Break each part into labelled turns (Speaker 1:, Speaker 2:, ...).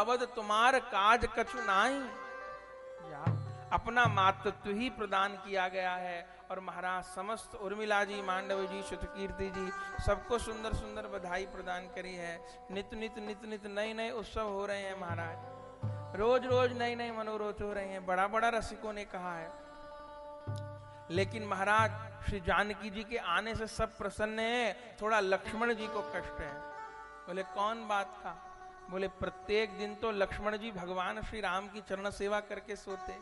Speaker 1: अवध तुम्हार काज कछु नाही। अपना मातृत्व ही प्रदान किया गया है और महाराज समस्त उर्मिला जी, मांडव जी, श्रुतकीर्ति जी सबको सुंदर सुंदर बधाई प्रदान करी है। नित नित नित नित नए नए उत्सव हो रहे हैं महाराज, रोज रोज नए नए मनोरथ हो रहे हैं, बड़ा बड़ा रसिकों ने कहा है। लेकिन महाराज श्री जानकी जी के आने से सब प्रसन्न है, थोड़ा लक्ष्मण जी को कष्ट है। बोले कौन बात का? बोले प्रत्येक दिन तो लक्ष्मण जी भगवान श्री राम की चरण सेवा करके सोते,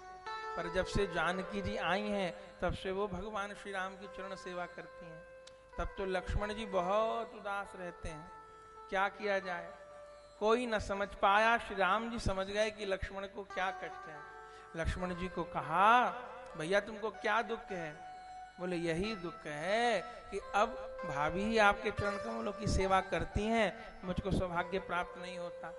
Speaker 1: पर जब से जानकी जी आई हैं तब से वो भगवान श्री राम की चरण सेवा करती हैं। तब तो लक्ष्मण जी बहुत उदास रहते हैं। क्या किया जाए, कोई न समझ पाया। श्री राम जी समझ गए कि लक्ष्मण को क्या कष्ट है। लक्ष्मण जी को कहा भैया तुमको क्या दुख है? बोले यही दुख है कि अब भाभी ही आपके चरण कमलों की सेवा करती हैं, मुझको सौभाग्य प्राप्त नहीं होता।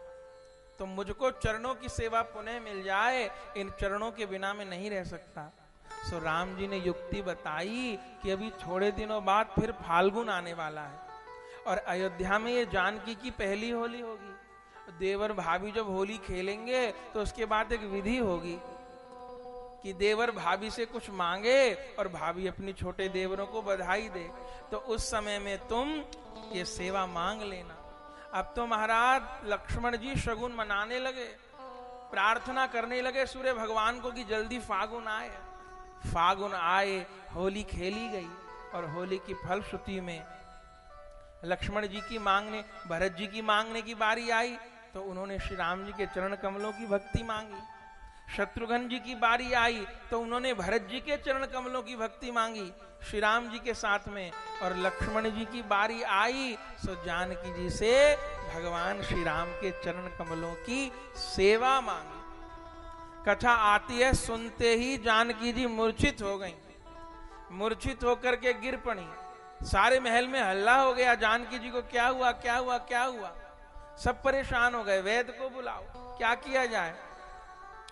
Speaker 1: तो मुझको चरणों की सेवा पुनः मिल जाए, इन चरणों के बिना मैं नहीं रह सकता। सो राम जी ने युक्ति बताई कि अभी थोड़े दिनों बाद फिर फाल्गुन आने वाला है और अयोध्या में ये जानकी की पहली होली होगी। देवर भाभी जब होली खेलेंगे तो उसके बाद एक विधि होगी कि देवर भाभी से कुछ मांगे और भाभी अपनी छोटे देवरों को बधाई दे। तो उस समय में तुम ये सेवा मांग लेना। अब तो महाराज लक्ष्मण जी शगुन मनाने लगे, प्रार्थना करने लगे सूर्य भगवान को कि जल्दी फागुन आए। फागुन आए, होली खेली गई और होली की फलश्रुति में लक्ष्मण जी की मांगने, भरत जी की मांगने की बारी आई तो उन्होंने श्री राम जी के चरण कमलों की भक्ति मांगी। शत्रुघ्न जी की बारी आई तो उन्होंने भरत जी के चरण कमलों की भक्ति मांगी श्री राम जी के साथ में, और लक्ष्मण जी की बारी आई सो जानकी जी से भगवान श्री राम के चरण कमलों की सेवा मांगी। कथा आती है, सुनते ही जानकी जी मूर्छित हो गईं। मूर्छित होकर के गिर पड़ी। सारे महल में हल्ला हो गया, जानकी जी को क्या हुआ क्या हुआ क्या हुआ। सब परेशान हो गए, वैद्य को बुलाओ, क्या किया जाए।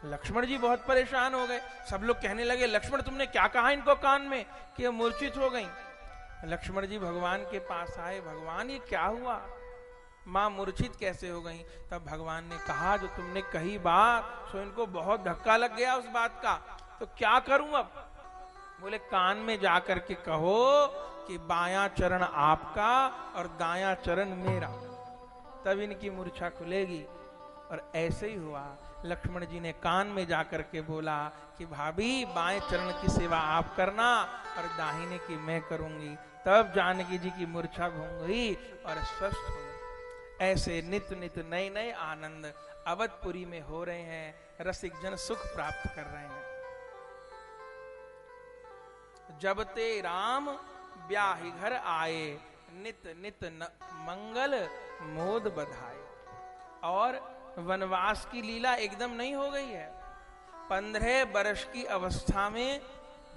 Speaker 1: लक्ष्मण जी बहुत परेशान हो गए। सब लोग कहने लगे लक्ष्मण तुमने क्या कहा इनको कान में कि ये मूर्छित हो गई। लक्ष्मण जी भगवान के पास आए, भगवान ये क्या हुआ, मां मूर्छित कैसे हो गई। तब भगवान ने कहा जो तुमने कही बात सो इनको बहुत धक्का लग गया उस बात का, तो क्या करूं अब। बोले कान में जाकर के कहो कि बायां चरण आपका और दायां चरण मेरा, तब इनकी मूर्छा खुलेगी। और ऐसे ही हुआ। लक्ष्मण जी ने कान में जाकर के बोला कि भाभी बाएं चरण की सेवा आप करना और दाहिने की मैं करूंगी। तब जानकी जी की मूर्छा भंग हुई और स्वस्थ हुए। ऐसे नित नित नए नए आनंद अवधपुरी में हो रहे हैं, रसिक जन सुख प्राप्त कर रहे हैं। जब ते राम ब्याहि घर आए, नित नित मंगल मोद बधाए। और वनवास की लीला एकदम नहीं हो गई है। 15 वर्ष की अवस्था में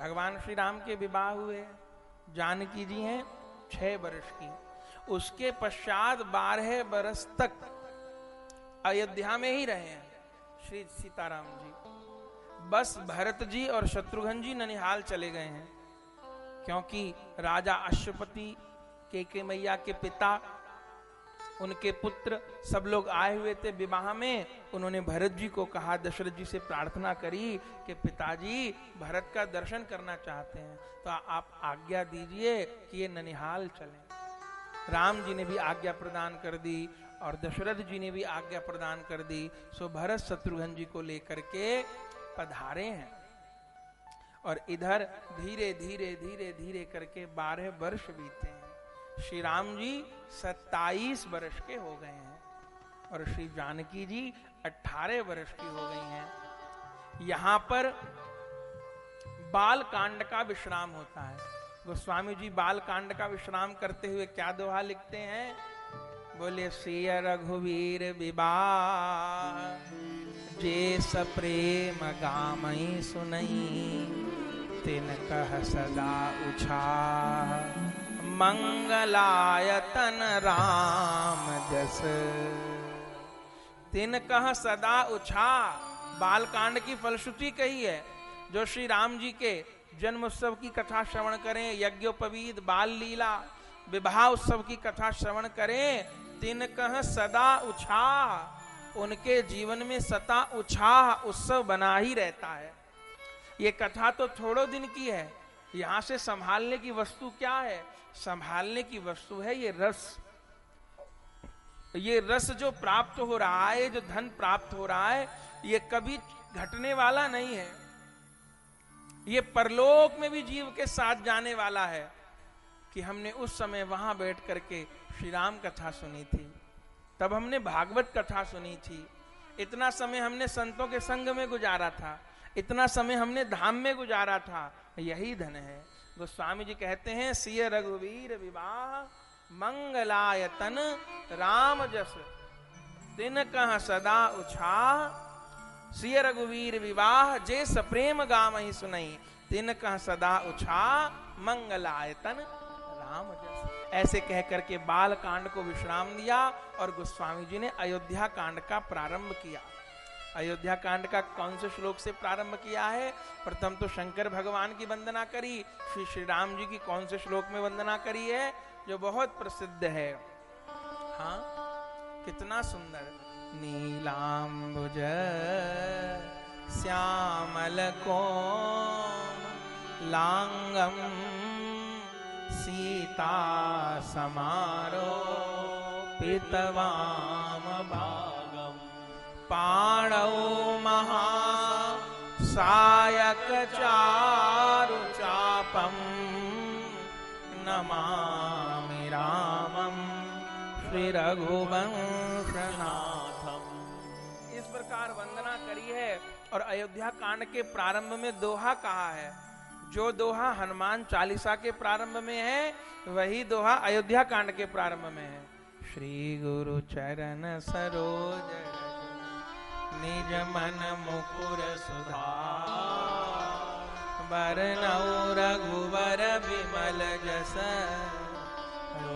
Speaker 1: भगवान श्री राम के विवाह हुए। जानकी जी हैं 6 वर्ष की। उसके पश्चात 12 वर्ष तक अयोध्या में ही रहे हैं श्री सीताराम जी। बस भरत जी और शत्रुघ्न जी ननिहाल चले गए हैं, क्योंकि राजा अश्वपति के मैया के पिता, उनके पुत्र सब लोग आए हुए थे विवाह में। उन्होंने भरत जी को कहा, दशरथ जी से प्रार्थना करी कि पिताजी भरत का दर्शन करना चाहते हैं तो आप आज्ञा दीजिए कि ये ननिहाल चलें। राम जी ने भी आज्ञा प्रदान कर दी और दशरथ जी ने भी आज्ञा प्रदान कर दी। सो भरत शत्रुघ्न जी को लेकर के पधारे हैं और इधर धीरे धीरे धीरे धीरे करके 12 वर्ष बीते हैं। श्री राम जी 27 वर्ष के हो गए हैं और श्री जानकी जी 18 वर्ष की हो गई हैं। यहां पर बाल कांड का विश्राम होता है। गोस्वामी जी बाल कांड का विश्राम करते हुए क्या दोहा लिखते हैं, बोले सिय रघुवीर विवाह जे सप्रेम गामई सुनई, तिन कह सदा उछाह मंगलायतन राम जस। तिन कह सदा उछा, बालकांड की फलश्रुति कही है। जो श्री राम जी के जन्म उत्सव की कथा श्रवण करें, यज्ञोपवीत बाल लीला विवाह उत्सव की कथा श्रवण करें, तिन कह सदा उछा उनके जीवन में सता उत्साह उत्सव बना ही रहता है। ये कथा तो थोड़ो दिन की है, यहां से संभालने की वस्तु क्या है? संभालने की वस्तु है ये रस। ये रस जो प्राप्त हो रहा है, जो धन प्राप्त हो रहा है, ये कभी घटने वाला नहीं है। ये परलोक में भी जीव के साथ जाने वाला है। कि हमने उस समय वहां बैठ करके श्री राम कथा सुनी थी, तब हमने भागवत कथा सुनी थी, इतना समय हमने संतों के संग में गुजारा था, इतना समय हमने धाम में गुजारा था, यही धन है। गोस्वामी जी कहते हैं, सिय रघुवीर विवाह मंगलायतन राम जस दिन कह सदा उछाह। सिय रघुवीर विवाह जे सप्रेम गाम ही सुनई, दिन कह सदा उछाह मंगलायतन राम जस। ऐसे कह करके बाल कांड को विश्राम दिया और गोस्वामी जी ने अयोध्या कांड का प्रारंभ किया। अयोध्या कांड का कौन से श्लोक से प्रारंभ किया है? प्रथम तो शंकर भगवान की वंदना करी, फिर श्री राम जी की कौन से श्लोक में वंदना करी है, जो बहुत प्रसिद्ध है। हाँ, कितना सुंदर। नीलांबुज श्यामल कोमल लांगम सीता समारो पितवाम भागम पाणौ महा सायक चारु चापम नमामि रामम श्री रघुवंशनाथम। इस प्रकार वंदना करी है। और अयोध्या कांड के प्रारंभ में दोहा कहा है। जो दोहा हनुमान चालीसा के प्रारंभ में है, वही दोहा अयोध्या कांड के प्रारंभ में है। श्री गुरु चरण सरोज निज मन मुकुर सुधार, बरनउँ रघुबर विमल जस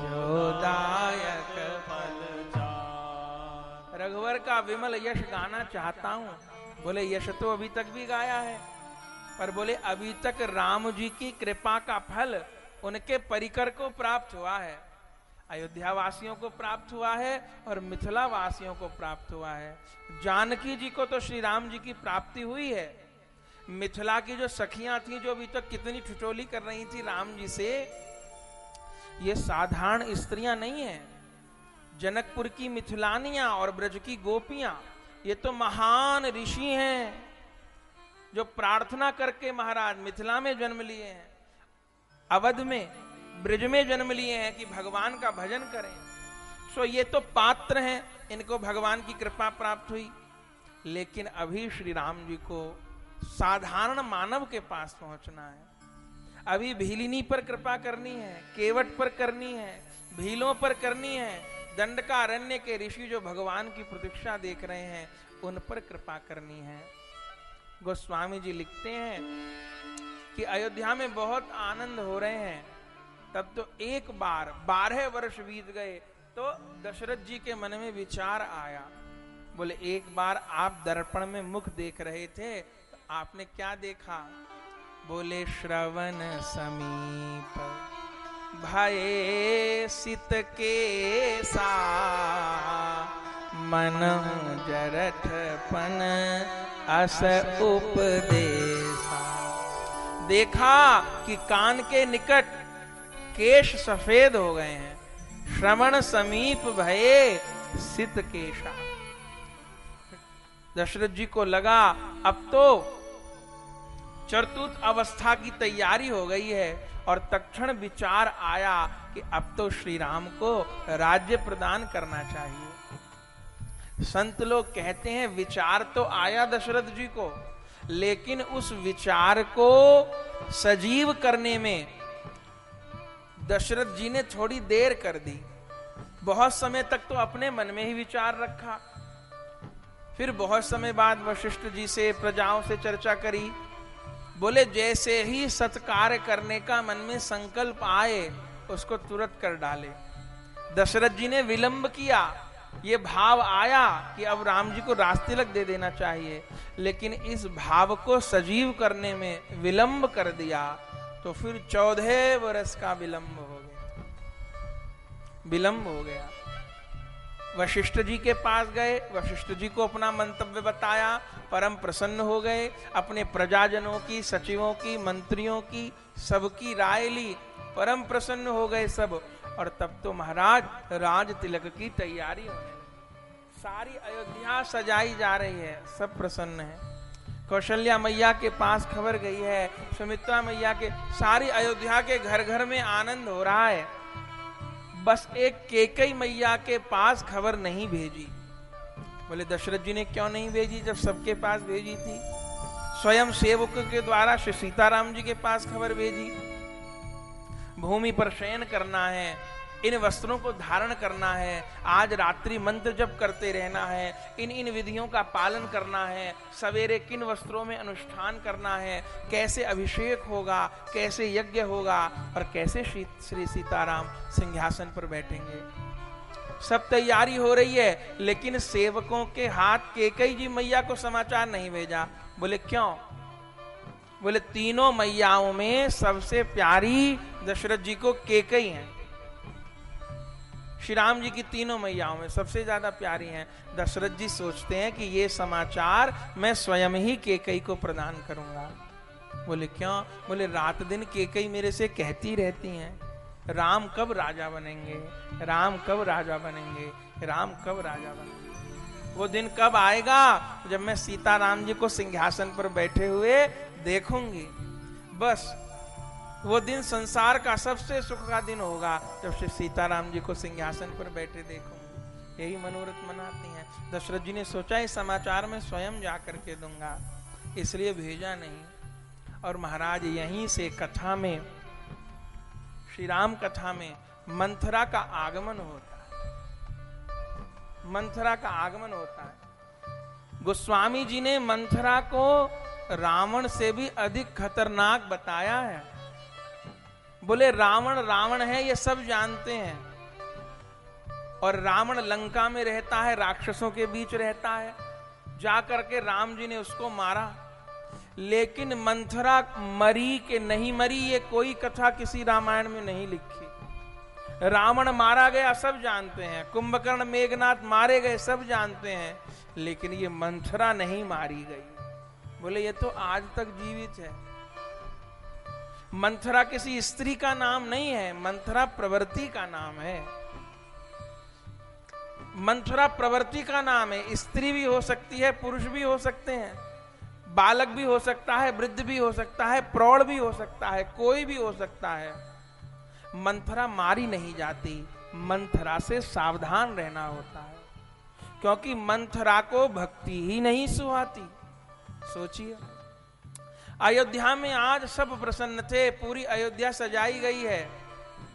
Speaker 1: जो दायक फल चार। रघुवर का विमल यश गाना चाहता हूँ। बोले यश तो अभी तक भी गाया है, पर बोले अभी तक राम जी की कृपा का फल उनके परिकर को प्राप्त हुआ है, अयोध्या वासियों को प्राप्त हुआ है और मिथिला वासियों को प्राप्त हुआ है। जानकी जी को तो श्री राम जी की प्राप्ति हुई है। मिथिला की जो सखियां थी, जो अभी तक कितनी ठिठोली कर रही थी राम जी से, ये साधारण स्त्रियां नहीं है। जनकपुर की मिथिलानियां और ब्रज की गोपियां, ये तो महान ऋषि हैं, जो प्रार्थना करके महाराज मिथिला में जन्म लिए हैं, अवध में ब्रज में जन्म लिए हैं कि भगवान का भजन करें। सो ये तो पात्र हैं, इनको भगवान की कृपा प्राप्त हुई। लेकिन अभी श्री राम जी को साधारण मानव के पास पहुंचना है। अभी भीलिनी पर कृपा करनी है, केवट पर करनी है, भीलों पर करनी है, दंडकारण्य के ऋषि जो भगवान की प्रतीक्षा देख रहे हैं, उन पर कृपा करनी है। गोस्वामी जी लिखते हैं कि अयोध्या में बहुत आनंद हो रहे हैं। तब तो एक बार 12 वर्ष बीत गए तो दशरथ जी के मन में विचार आया। बोले एक बार आप दर्पण में मुख देख रहे थे, तो आपने क्या देखा? बोले श्रवण समीप भये सित के सा, मन जरठ पन अस उपदेशा। देखा कि कान के निकट केश सफेद हो गए हैं। श्रवण समीप भये सित केशा। दशरथ जी को लगा अब तो चतुर्थ अवस्था की तैयारी हो गई है, और तत्क्षण विचार आया कि अब तो श्री राम को राज्य प्रदान करना चाहिए। संत लोग कहते हैं विचार तो आया दशरथ जी को, लेकिन उस विचार को सजीव करने में दशरथ जी ने थोड़ी देर कर दी। बहुत समय तक तो अपने मन में ही विचार रखा, फिर बहुत समय बाद वशिष्ठ जी से प्रजाओं से चर्चा करी। बोले जैसे ही सत्कार्य करने का मन में संकल्प आए उसको तुरंत कर डाले। दशरथ जी ने विलंब किया, ये भाव आया कि अब राम जी को राजतिलक दे देना चाहिए, लेकिन इस भाव को सजीव करने में विलंब कर दिया, तो फिर 14 वर्ष का विलंब हो गया। वशिष्ठ जी के पास गए, वशिष्ठ जी को अपना मंतव्य बताया, परम प्रसन्न हो गए, अपने प्रजाजनों की, सचिवों की, मंत्रियों की, सबकी राय ली, परम प्रसन्न हो गए सब। और तब तो महाराज राज तिलक की तैयारी होने लगी, सारी अयोध्या सजाई जा रही है, सब प्रसन्न है। कौशल्या मैया के पास खबर गई है, सुमित्रा मैया के, सारी अयोध्या के घर घर में आनंद हो रहा है। बस एक कैकेयी मैया के पास खबर नहीं भेजी। बोले दशरथ जी ने क्यों नहीं भेजी जब सबके पास भेजी थी? स्वयं सेवक के द्वारा श्री सीताराम जी के पास खबर भेजी। भूमि पर शयन करना है, इन वस्त्रों को धारण करना है, आज रात्रि मंत्र जप करते रहना है, इन इन विधियों का पालन करना है, सवेरे किन वस्त्रों में अनुष्ठान करना है, कैसे अभिषेक होगा, कैसे यज्ञ होगा और कैसे श्री सीताराम सिंहासन पर बैठेंगे, सब तैयारी हो रही है। लेकिन सेवकों के हाथ कैकेयी जी मैया को समाचार नहीं भेजा। बोले क्यों? बोले तीनों मैयाओं में सबसे प्यारी दशरथ जी को कैकेयी है। श्री राम जी की तीनों मैयाओं में सबसे ज्यादा प्यारी हैं। दशरथ जी सोचते हैं कि ये समाचार मैं स्वयं ही कैकेयी को प्रदान करूंगा। बोले क्यों? बोले रात दिन कैकेयी मेरे से कहती रहती हैं, राम कब राजा बनेंगे, राम कब राजा बनेंगे, राम कब राजा बनेंगे। वो दिन कब आएगा जब मैं सीताराम जी को सिंहासन पर बैठे हुए देखूंगी। बस वो दिन संसार का सबसे सुख का दिन होगा जब श्री सीताराम जी को सिंहासन पर बैठे देखूंगी। यही मनोरथ मनाती हैं। दशरथ जी ने सोचा इस समाचार में स्वयं जाकर के दूंगा, इसलिए भेजा नहीं। और महाराज यहीं से कथा में, श्री राम कथा में मंथरा का आगमन होता है। मंथरा का आगमन होता है। गोस्वामी जी ने मंथरा को रावण से भी अधिक खतरनाक बताया है। बोले रावण रावण है ये सब जानते हैं, और रावण लंका में रहता है, राक्षसों के बीच रहता है, जाकर के राम जी ने उसको मारा। लेकिन मंथरा मरी के नहीं मरी ये कोई कथा किसी रामायण में नहीं लिखी। रावण मारा गया सब जानते हैं, कुंभकर्ण मेघनाथ मारे गए सब जानते हैं, लेकिन ये मंथरा नहीं मारी गई। बोले ये तो आज तक जीवित है। मंथरा किसी स्त्री का नाम नहीं है, मंथरा प्रवृत्ति का नाम है। मंथरा प्रवृत्ति का नाम है। स्त्री भी हो सकती है, पुरुष भी हो सकते हैं, बालक भी हो सकता है, वृद्ध भी हो सकता है, प्रौढ़ भी हो सकता है, कोई भी हो सकता है। मंथरा मारी नहीं जाती, मंथरा से सावधान रहना होता है, क्योंकि मंथरा को भक्ति ही नहीं सुहाती। सोचिए, अयोध्या में आज सब प्रसन्न थे, पूरी अयोध्या सजाई गई है,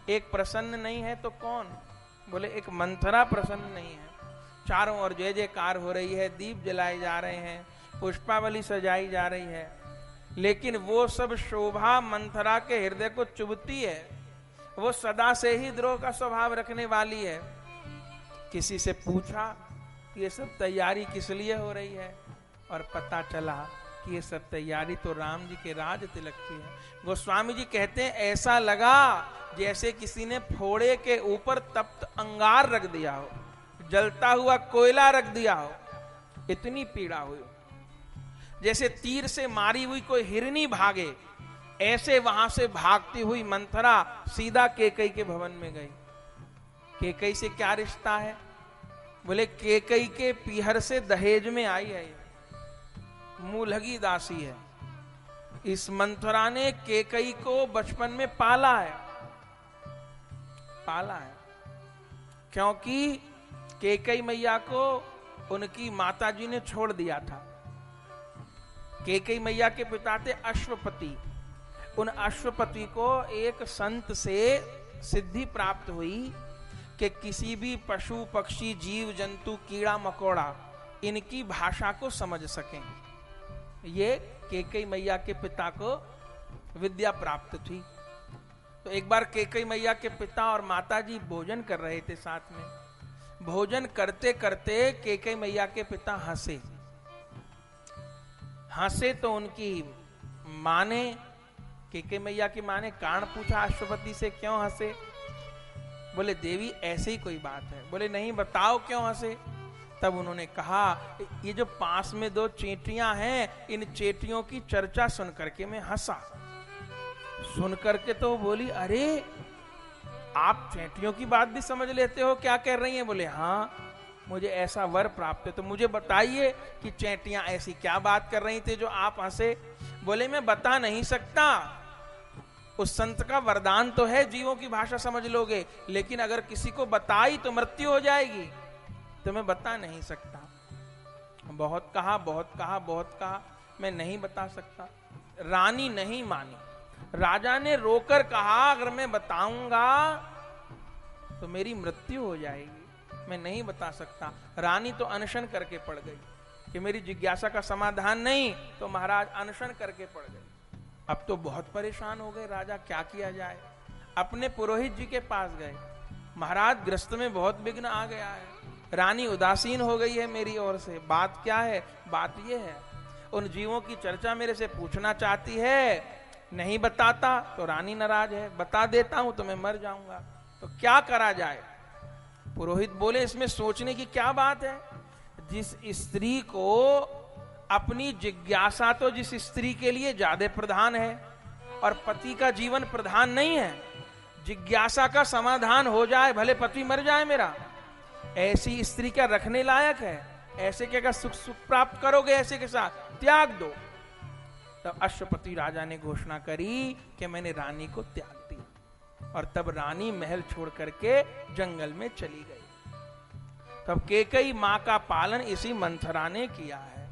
Speaker 1: एक प्रसन्न नहीं है तो कौन? बोले एक मंथरा प्रसन्न नहीं है। चारों ओर जय जयकार हो रही है, दीप जलाए जा रहे हैं, पुष्पावली सजाई जा रही है, लेकिन वो सब शोभा मंथरा के हृदय को चुभती है। वो सदा से ही द्रोह का स्वभाव रखने वाली है। किसी से पूछा ये सब तैयारी किस लिए हो रही है, और पता चला कि ये सब तैयारी तो राम जी के राज तिलक की है। गोस्वामी जी कहते हैं ऐसा लगा जैसे किसी ने फोड़े के ऊपर तप्त अंगार रख दिया हो, जलता हुआ कोयला रख दिया हो, इतनी पीड़ा हुई। जैसे तीर से मारी हुई कोई हिरनी भागे, ऐसे वहां से भागती हुई मंथरा सीधा कैकेयी के भवन में गई। कैकेयी से क्या रिश्ता है? बोले कैकेयी के पीहर से दहेज में आई है, मूलगी दासी है। इस मंथरा ने कैकेयी को बचपन में पाला है, क्योंकि कैकेयी मैया को उनकी माता जी ने छोड़ दिया था। कैकेयी मैया के पिता थे अश्वपति। उन अश्वपति को एक संत से सिद्धि प्राप्त हुई कि किसी भी पशु पक्षी जीव जंतु कीड़ा मकोड़ा इनकी भाषा को समझ सकें। ये कैकेयी मैया के पिता को विद्या प्राप्त थी। तो एक बार कैकेयी मैया के पिता और माता जी भोजन कर रहे थे साथ में। भोजन करते करते कैकेयी मैया के पिता हंसे तो उनकी मां ने, कैकेयी मैया की मां ने कारण पूछा अश्वपति से क्यों हंसे? बोले देवी ऐसे ही कोई बात है। बोले नहीं, बताओ क्यों हंसे। तब उन्होंने कहा ये जो पास में 2 चेटियां हैं, इन चेटियों की चर्चा सुन करके मैं हंसा। सुन करके तो बोली अरे आप चेटियों की बात भी समझ लेते हो, क्या कह रही हैं। बोले हाँ, मुझे ऐसा वर प्राप्त है, तो मुझे बताइए कि चेटियां ऐसी क्या बात कर रही थी जो आप हंसे। बोले मैं बता नहीं सकता, उस संत का वरदान तो है जीवों की भाषा समझ लोगे, लेकिन अगर किसी को बताई तो मृत्यु हो जाएगी, तो मैं बता नहीं सकता। बहुत कहा, बहुत कहा, बहुत कहा, मैं नहीं बता सकता। रानी नहीं मानी। राजा ने रोकर कहा अगर मैं बताऊंगा तो मेरी मृत्यु हो जाएगी, मैं नहीं बता सकता। रानी तो अनशन करके पड़ गई कि मेरी जिज्ञासा का समाधान नहीं, तो महाराज अनशन करके पड़ गए। अब तो बहुत परेशान हो गए राजा, क्या किया जाए। अपने पुरोहित जी के पास गए, महाराज ग्रस्त में बहुत विघ्न आ गया है, रानी उदासीन हो गई है मेरी ओर से। बात क्या है। बात ये है उन जीवों की चर्चा मेरे से पूछना चाहती है, नहीं बताता तो रानी नाराज है, बता देता हूं तो मैं मर जाऊंगा, तो क्या करा जाए। पुरोहित बोले इसमें सोचने की क्या बात है। जिस स्त्री को अपनी जिज्ञासा तो जिस स्त्री के लिए ज्यादा प्रधान है और पति का जीवन प्रधान नहीं है, जिज्ञासा का समाधान हो जाए भले पति मर जाए मेरा, ऐसी स्त्री क्या रखने लायक है। ऐसे क्या सुख प्राप्त करोगे, ऐसे के साथ त्याग दो। तब अश्वपति राजा ने घोषणा करी कि मैंने रानी को त्याग दिया, और तब रानी महल छोड़ करके जंगल में चली गई। तब केकई मां का पालन इसी मंथरा ने किया है।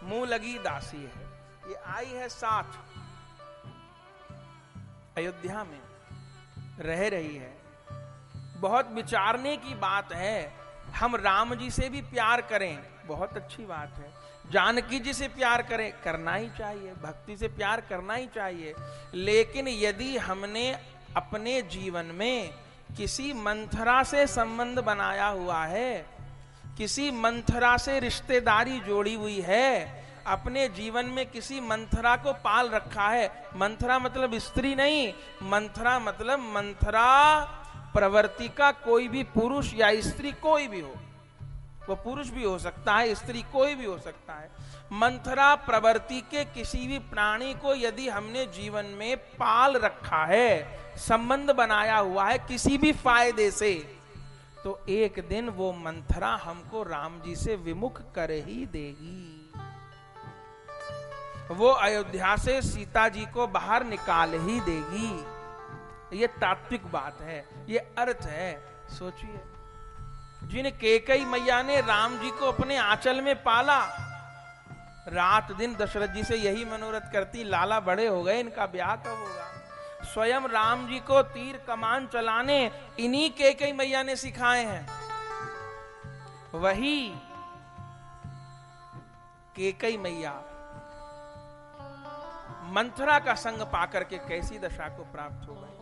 Speaker 1: मुंह लगी दासी है, ये आई है साथ, अयोध्या में रह रही है। बहुत विचारने की बात है, हम राम जी से भी प्यार करें, बहुत अच्छी बात है। जानकी जी से प्यार करें, करना ही चाहिए, भक्ति से प्यार करना ही चाहिए। लेकिन यदि हमने अपने जीवन में किसी मंथरा से संबंध बनाया हुआ है, किसी मंथरा से रिश्तेदारी जोड़ी हुई है, अपने जीवन में किसी मंथरा को पाल रखा है, मंथरा मतलब स्त्री नहीं, मंथरा मतलब मंथरा प्रवृत्ति का कोई भी पुरुष या स्त्री कोई भी हो, वो पुरुष भी हो सकता है, स्त्री कोई भी हो सकता है। मंथरा प्रवृत्ति के किसी भी प्राणी को यदि हमने जीवन में पाल रखा है, संबंध बनाया हुआ है किसी भी फायदे से, तो एक दिन वो मंथरा हमको राम जी से विमुख कर ही देगी। वो अयोध्या से सीता जी को बाहर निकाल ही देगी। ये तात्विक बात है, ये अर्थ है। सोचिए, जिन केकई मैया ने राम जी को अपने आंचल में पाला, रात दिन दशरथ जी से यही मनोरथ करती, लाला बड़े हो गए, इनका ब्याह कब होगा। स्वयं राम जी को तीर कमान चलाने इन्हीं केकई मैया ने सिखाए हैं। वही केकई मैया मंथरा का संग पाकर के कैसी दशा को प्राप्त हो गई।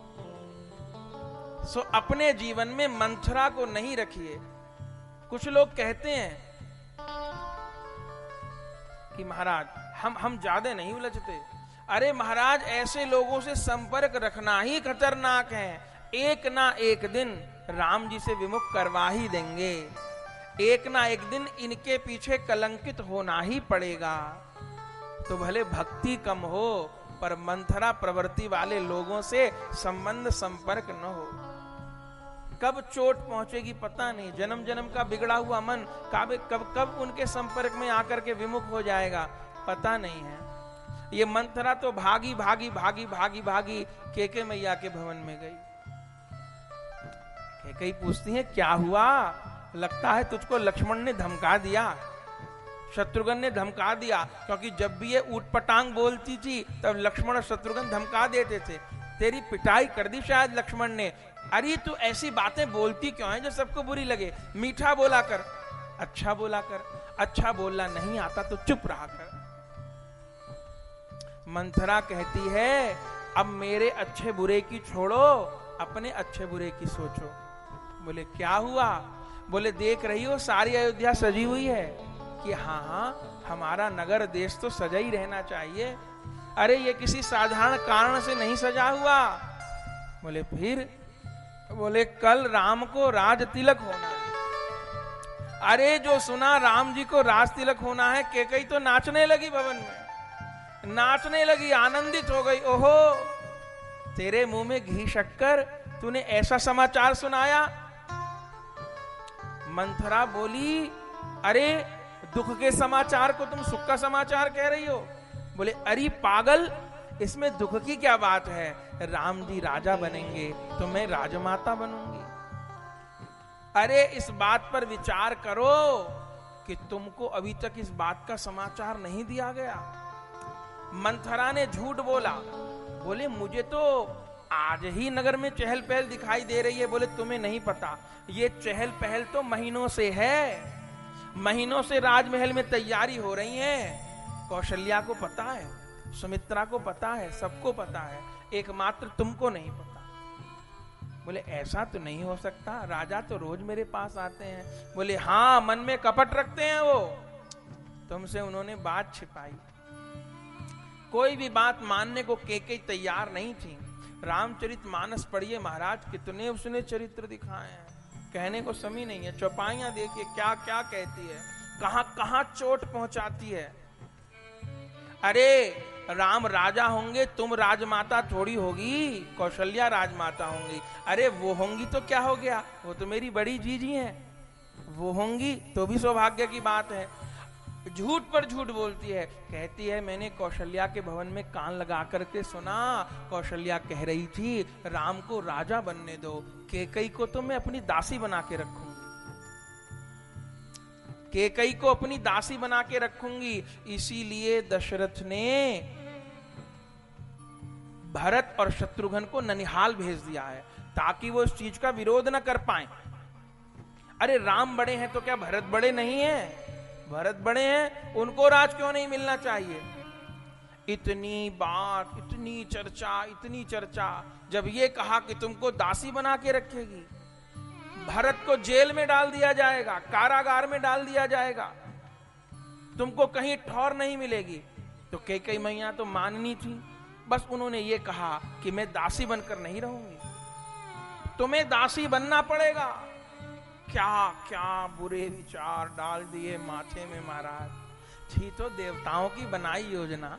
Speaker 1: सो अपने जीवन में मंथरा को नहीं रखिए। कुछ लोग कहते हैं कि महाराज हम ज्यादा नहीं उलझते। अरे महाराज, ऐसे लोगों से संपर्क रखना ही खतरनाक है। एक ना एक दिन राम जी से विमुख करवा ही देंगे, एक ना एक दिन इनके पीछे कलंकित होना ही पड़ेगा। तो भले भक्ति कम हो, पर मंथरा प्रवृत्ति वाले लोगों से संबंध संपर्क न हो। कब चोट पहुंचेगी पता नहीं। जन्म जन्म का बिगड़ा हुआ मन कब उनके संपर्क में आकर के विमुख हो जाएगा पता नहीं है। ये मंथरा तो भागी भागी भागी भागी भागी केके मैया के भवन में गई। केकई पूछती है क्या हुआ, लगता है तुझको लक्ष्मण ने धमका दिया, शत्रुघ्न ने धमका दिया। क्योंकि जब भी ये ऊटपटांग बोलती थी तब लक्ष्मण और शत्रुघ्न धमका देते थे। तेरी पिटाई कर दी शायद लक्ष्मण ने। अरे तू ऐसी बातें बोलती क्यों है जो सबको बुरी लगे, मीठा बोला कर, अच्छा बोला कर, अच्छा बोलना नहीं आता तो चुप रहा कर। मंथरा कहती है अब मेरे अच्छे बुरे की छोड़ो, अपने अच्छे बुरे की सोचो। बोले क्या हुआ। बोले देख रही हो सारी अयोध्या सजी हुई है कि हाँ हमारा नगर देश तो सजा ही रहना चाहिए। अरे ये किसी साधारण कारण से नहीं सजा हुआ। बोले फिर। बोले कल राम को राज तिलक होना है। अरे जो सुना राम जी को राज तिलक होना है, कैकेयी तो नाचने लगी भवन में, नाचने लगी, आनंदित हो गई। ओहो, तेरे मुंह में घी शक्कर, तूने ऐसा समाचार सुनाया। मंथरा बोली, अरे दुख के समाचार को तुम सुख का समाचार कह रही हो। बोले अरे पागल, इसमें दुख की क्या बात है, राम जी राजा बनेंगे तो मैं राजमाता बनूंगी। अरे इस बात पर विचार करो कि तुमको अभी तक इस बात का समाचार नहीं दिया गया। मंथरा ने झूठ बोला। बोले मुझे तो आज ही नगर में चहल पहल दिखाई दे रही है। बोले तुम्हें नहीं पता, ये चहल पहल तो महीनों से है, महीनों से राजमहल में तैयारी हो रही है। कौशल्या को पता है, सुमित्रा को पता है, सबको पता है, एकमात्र तुमको नहीं पता। बोले ऐसा तो नहीं हो सकता, राजा तो रोज मेरे पास आते हैं। बोले हाँ, मन में कपट रखते हैं वो, तुमसे उन्होंने बात छिपाई। कोई भी बात मानने को कैकेयी तैयार नहीं थी। रामचरितमानस पढ़िए महाराज, कितने उसने चरित्र दिखाए हैं, कहने को समय नहीं है। चौपाइयां देखिए क्या क्या कहती है, कहां कहां चोट पहुंचाती है। अरे राम राजा होंगे, तुम राजमाता थोड़ी होगी, कौशल्या राजमाता होंगी। अरे वो होंगी तो क्या हो गया, वो तो मेरी बड़ी जीजी हैं, वो होंगी तो भी सौभाग्य की बात है। झूठ पर झूठ बोलती है, कहती है मैंने कौशल्या के भवन में कान लगा करके सुना, कौशल्या कह रही थी राम को राजा बनने दो, कैकेयी को तो मैं अपनी दासी बना के रखूंगी, कैकेयी को अपनी दासी बना के रखूंगी। इसीलिए दशरथ ने भरत और शत्रुघ्न को ननिहाल भेज दिया है, ताकि वो इस चीज का विरोध न कर पाए। अरे राम बड़े हैं तो क्या भरत बड़े नहीं हैं? भरत बड़े हैं, उनको राज क्यों नहीं मिलना चाहिए? इतनी बात, इतनी चर्चा, जब ये कहा कि तुमको दासी बना के रखेगी, भरत को जेल में डाल दिया जाएगा, कारागार में डाल दिया जाएगा, तुमको कहीं ठौर नहीं मिलेगी, तो कैकेयी मैया तो माननी थी। बस उन्होंने ये कहा कि मैं दासी बनकर नहीं रहूंगी, तुम्हें दासी बनना पड़ेगा। क्या क्या बुरे विचार डाल दिए माथे में महाराज। थी तो देवताओं की बनाई योजना,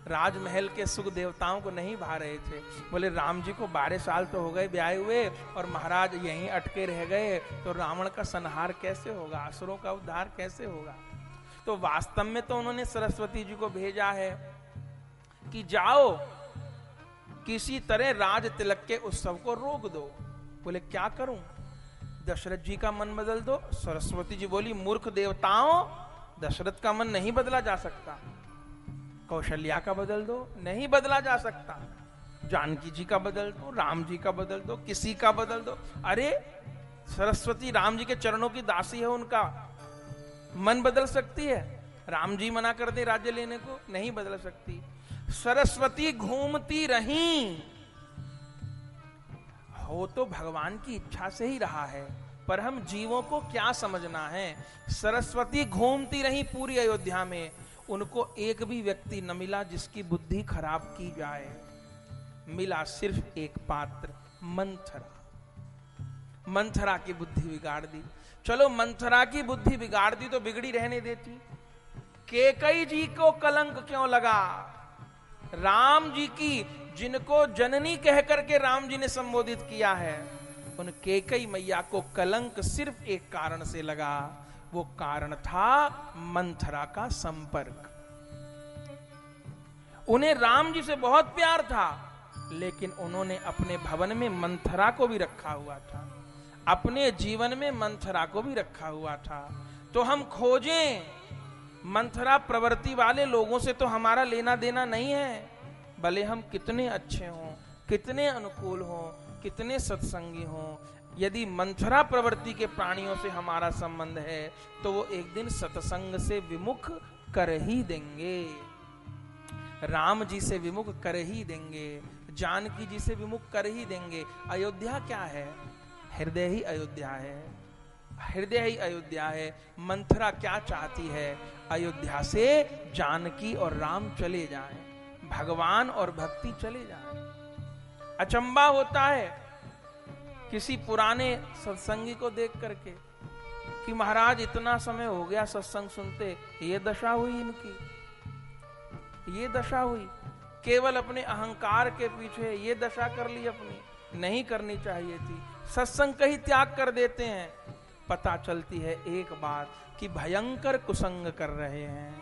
Speaker 1: राजमहल के सुख देवताओं को नहीं भा रहे थे। बोले राम जी को 12 साल तो हो गए ब्याह हुए, और महाराज यहीं अटके रह गए, तो रावण का संहार कैसे होगा, असुरों का उद्धार कैसे होगा? तो वास्तव में तो उन्होंने सरस्वती जी को भेजा है कि जाओ किसी तरह राज तिलक के उत्सव को रोक दो। बोले क्या करूं? दशरथ जी का मन बदल दो। सरस्वती जी बोली मूर्ख देवताओं, दशरथ का मन नहीं बदला जा सकता। कौशल्या का बदल दो, नहीं बदला जा सकता। जानकी जी का बदल दो, राम जी का बदल दो, किसी का बदल दो। अरे सरस्वती राम जी के चरणों की दासी है, उनका मन बदल सकती है? राम जी मना कर दे राज्य लेने को, नहीं बदल सकती। सरस्वती घूमती रहीं, हो तो भगवान की इच्छा से ही रहा है, पर हम जीवों को क्या समझना है। सरस्वती घूमती रही पूरी अयोध्या में, उनको एक भी व्यक्ति न मिला जिसकी बुद्धि खराब की जाए। मिला सिर्फ एक पात्र, मंथरा। मंथरा की बुद्धि बिगाड़ दी। चलो मंथरा की बुद्धि बिगाड़ दी तो बिगड़ी रहने देती, कैकेयी जी को कलंक क्यों लगा? राम जी की, जिनको जननी कहकर के राम जी ने संबोधित किया है, उन कैकेयी मैया को कलंक सिर्फ एक कारण से लगा। वो कारण था मंथरा का संपर्क। उन्हें राम जी से बहुत प्यार था, लेकिन उन्होंने अपने भवन में मंथरा को भी रखा हुआ था, अपने जीवन में मंथरा को भी रखा हुआ था। तो हम खोजें, मंथरा प्रवृत्ति वाले लोगों से तो हमारा लेना देना नहीं है, भले हम कितने अच्छे हों, कितने अनुकूल हों, कितने सत्संगी हों। यदि मंथरा प्रवृत्ति के प्राणियों से हमारा संबंध है, तो वो एक दिन सत्संग से विमुख कर ही देंगे, राम जी से विमुख कर ही देंगे, जानकी जी से विमुख कर ही देंगे। अयोध्या क्या है? हृदय ही अयोध्या है, हृदय ही अयोध्या है। मंथरा क्या चाहती है? अयोध्या से जानकी और राम चले जाएं, भगवान और भक्ति चले जाएं। अचंबा होता है किसी पुराने सत्संगी को देख करके कि महाराज इतना समय हो गया सत्संग सुनते, ये दशा हुई इनकी, ये दशा हुई, केवल अपने अहंकार के पीछे ये दशा कर ली अपनी, नहीं करनी चाहिए थी। सत्संग का ही त्याग कर देते हैं। पता चलती है एक बात कि भयंकर कुसंग कर रहे हैं,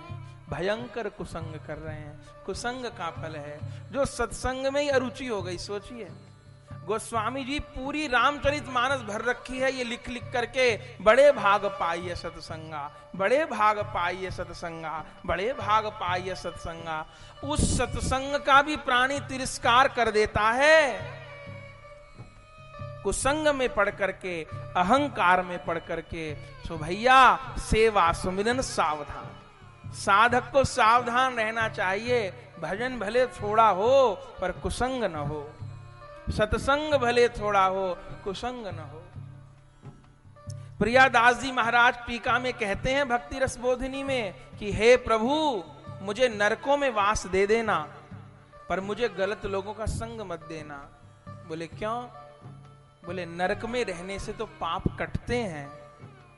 Speaker 1: भयंकर कुसंग कर रहे हैं। कुसंग का फल है जो सत्संग में ही अरुचि हो गई। सोचिए, गोस्वामी जी पूरी रामचरितमानस भर रखी है ये लिख लिख करके, बड़े भाग पाइये सत्संगा, बड़े भाग पाइये सत्संगा, बड़े भाग पाइये सत्संगा। उस सत्संग का भी प्राणी तिरस्कार कर देता है। कुसंग में पढ़ करके, अहंकार में पढ़ करके। सो भैया सेवा सुमिरन सावधान, साधक को सावधान रहना चाहिए। भजन भले थोड़ा हो पर कुसंग न हो, सत्संग भले थोड़ा हो कुसंग न हो। प्रियादास जी महाराज टीका में कहते हैं भक्ति रसबोधिनी में कि हे प्रभु मुझे नरकों में वास दे देना, पर मुझे गलत लोगों का संग मत देना। बोले क्यों? बोले नरक में रहने से तो पाप कटते हैं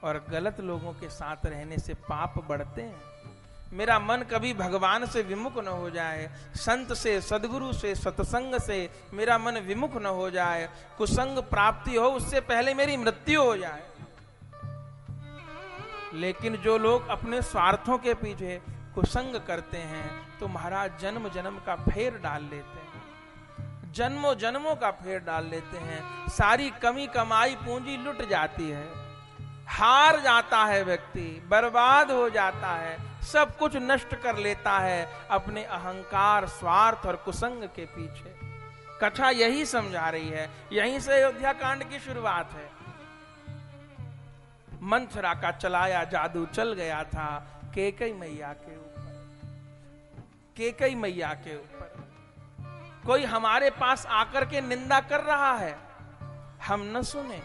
Speaker 1: और गलत लोगों के साथ रहने से पाप बढ़ते हैं। मेरा मन कभी भगवान से विमुख न हो जाए, संत से, सदगुरु से, सत्संग से मेरा मन विमुख न हो जाए, कुसंग प्राप्ति हो उससे पहले मेरी मृत्यु हो जाए। लेकिन जो लोग अपने स्वार्थों के पीछे कुसंग करते हैं तो महाराज जन्म जन्म का फेर डाल लेते हैं, जन्मों जन्मों का फेर डाल लेते हैं। सारी कमी कमाई पूंजी लुट जाती है, हार जाता है व्यक्ति, बर्बाद हो जाता है, सब कुछ नष्ट कर लेता है अपने अहंकार, स्वार्थ और कुसंग के पीछे। कथा यही समझा रही है। यहीं से अयोध्या कांड की शुरुआत है। मंथरा का चलाया जादू चल गया था कैकेयी मैया के ऊपर, कैकेयी मैया के ऊपर। कोई हमारे पास आकर के निंदा कर रहा है, हम न सुने,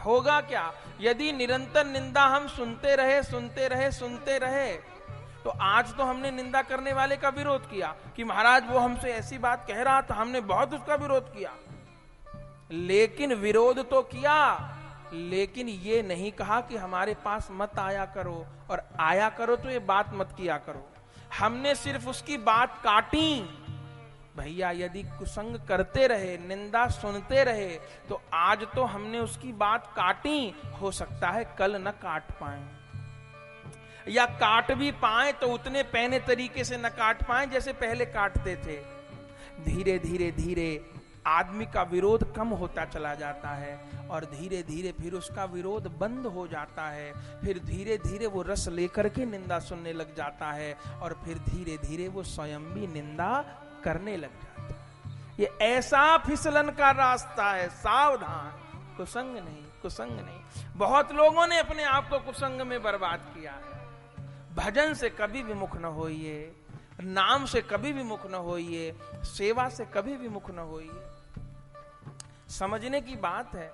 Speaker 1: होगा क्या? यदि निरंतर निंदा हम सुनते रहे सुनते रहे सुनते रहे तो आज तो हमने निंदा करने वाले का विरोध किया कि महाराज वो हमसे ऐसी बात कह रहा था, हमने बहुत उसका विरोध किया। लेकिन विरोध तो किया, लेकिन ये नहीं कहा कि हमारे पास मत आया करो, और आया करो तो ये बात मत किया करो। हमने सिर्फ उसकी बात काटी। भैया यदि कुसंग करते रहे, निंदा सुनते रहे तो आज तो हमने उसकी बात काटी, हो सकता है कल न काट पाए, या काट भी पाए तो उतने पहने तरीके से न काट पाए जैसे पहले काटते थे। धीरे धीरे धीरे आदमी का विरोध कम होता चला जाता है और धीरे धीरे फिर उसका विरोध बंद हो जाता है। फिर धीरे धीरे वो रस लेकर के निंदा सुनने लग जाता है और फिर धीरे धीरे वो स्वयं भी निंदा करने लग जाता है। ये ऐसा फिसलन का रास्ता है, सावधान, कुसंग नहीं, कुसंग नहीं। बहुत लोगों ने अपने आप को कुसंग में बर्बाद किया है। भजन से कभी विमुख न होइए, नाम से कभी विमुख न होइए, सेवा से कभी विमुख न होइए। समझने की बात है,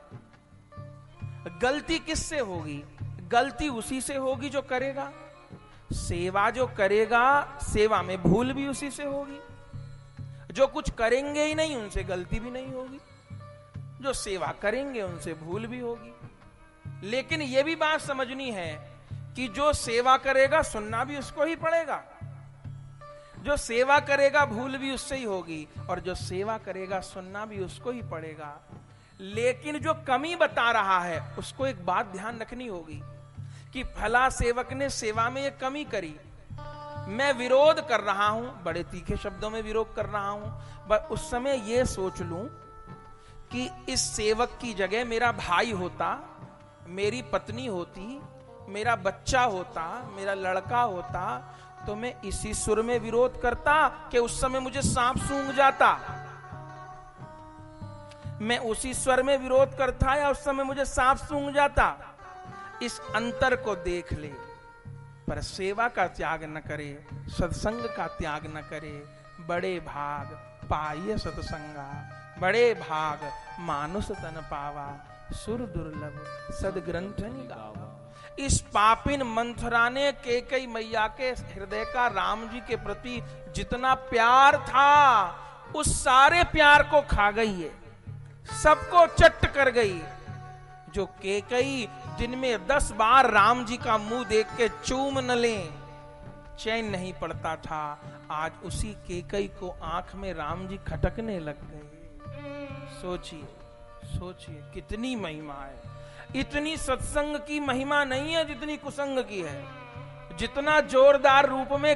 Speaker 1: गलती किससे होगी? गलती उसी से होगी जो करेगा। सेवा जो करेगा, सेवा में भूल भी उसी से होगी। जो कुछ करेंगे ही नहीं उनसे गलती भी नहीं होगी, जो सेवा करेंगे उनसे भूल भी होगी। लेकिन यह भी बात समझनी है कि जो सेवा करेगा सुनना भी उसको ही पड़ेगा, जो सेवा करेगा भूल भी उससे ही होगी, और जो सेवा करेगा सुनना भी उसको ही पड़ेगा। लेकिन जो कमी बता रहा है उसको एक बात ध्यान रखनी होगी कि फला सेवक ने सेवा में ये कमी करी, मैं विरोध कर रहा हूं, बड़े तीखे शब्दों में विरोध कर रहा हूं, बस उस समय ये सोच लूं कि इस सेवक की जगह मेरा भाई होता, मेरी पत्नी होती, मेरा बच्चा होता, मेरा लड़का होता, तो मैं इसी सुर में विरोध करता कि उस समय मुझे सांप सूंघ जाता। मैं उसी स्वर में विरोध करता या उस समय मुझे सांप सूंघ जाता। इस अंतर को देख ले, पर सेवा का त्याग न करे, सत्संग का त्याग न करे। बड़े भाग पाइये सत्संगा, बड़े भाग मानुष तन पावा, सुर दुर्लभ सदग्रंथनि गावा। इस पापिन मंथरा ने कैकेयी मैया के हृदय का राम जी के प्रति जितना प्यार था उस सारे प्यार को खा गई है। सबको चट्ट कर गई। जो केकई दिन में 10 बार राम जी का मुंह देख के चूम न ले, चैन नहीं पड़ता था, आज उसी केकई को आंख में राम जी खटकने लग गए। सोचिए सोचिए कितनी महिमा है। इतनी सत्संग की महिमा नहीं है जितनी कुसंग की है। जितना जोरदार रूप में